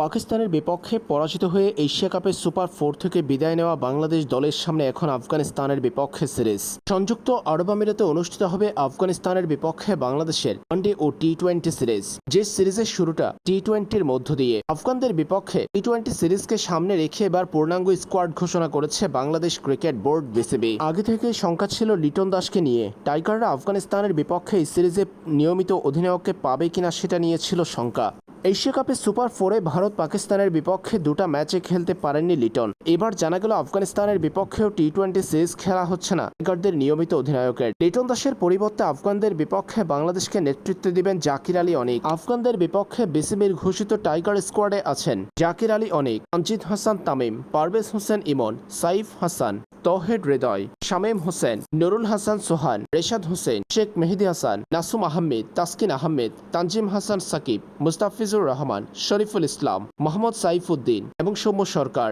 পাকিস্তানের বিপক্ষে পরাজিত হয়ে এশিয়া কাপের সুপার 4 থেকে বিদায় নেওয়া বাংলাদেশ দলের সামনে এখন আফগানিস্তানের বিপক্ষে সিরিজ। সংযুক্ত আরব আমিরাতে অনুষ্ঠিত হবে আফগানিস্তানের বিপক্ষে বাংলাদেশের ওয়ানডে ও টি-20 সিরিজ। যে সিরিজের শুরুটা টি-20-র মধ্য দিয়ে। আফগানদের বিপক্ষে টি-20 সিরিজকে সামনে রেখে এবার পূর্ণাঙ্গ স্কোয়াড ঘোষণা করেছে বাংলাদেশ ক্রিকেট বোর্ড বিসিবি। আগে থেকে শঙ্কা ছিল লিটন দাসকে নিয়ে। টাইগাররা আফগানিস্তানের বিপক্ষে এই সিরিজে নিয়মিত অধিনায়ককে পাবে কিনা সেটা নিয়ে ছিল শঙ্কা। এশিয়া কাপের সুপার 4-এ ভারত পাকিস্তানের বিপক্ষে দুটা ম্যাচে খেলতে পারেননি লিটন। এবার জানা গেল আফগানিস্তানের বিপক্ষেও টি-20 সিরিজ খেলা হচ্ছে না টাইগারদের নিয়মিত অধিনায়কের। লিটন দাসের পরিবর্তে আফগানদের বিপক্ষে বাংলাদেশকে নেতৃত্ব দিবেন জাকির আলী অনিক। আফগানদের বিপক্ষে বিসিবির ঘোষিত টাইগার স্কোয়াডে আছেন জাকির আলী অনিক, তানজিদ হাসান তামিম, পারভেজ হোসেন ইমন, সাইফ হাসান, তৌহিদ হৃদয়, শামীম হোসেন, নুরুল হাসান সোহান, রেশাদ হোসেন, শেখ মেহেদী হাসান, নাসুম আহমেদ, তাসকিন আহমেদ, তানজিম হাসান সাকিব, মুস্তাফিজুর রহমান, শরীফুল ইসলাম, মোহাম্মদ সাইফুদ্দিন এবং সৌম্য সরকার।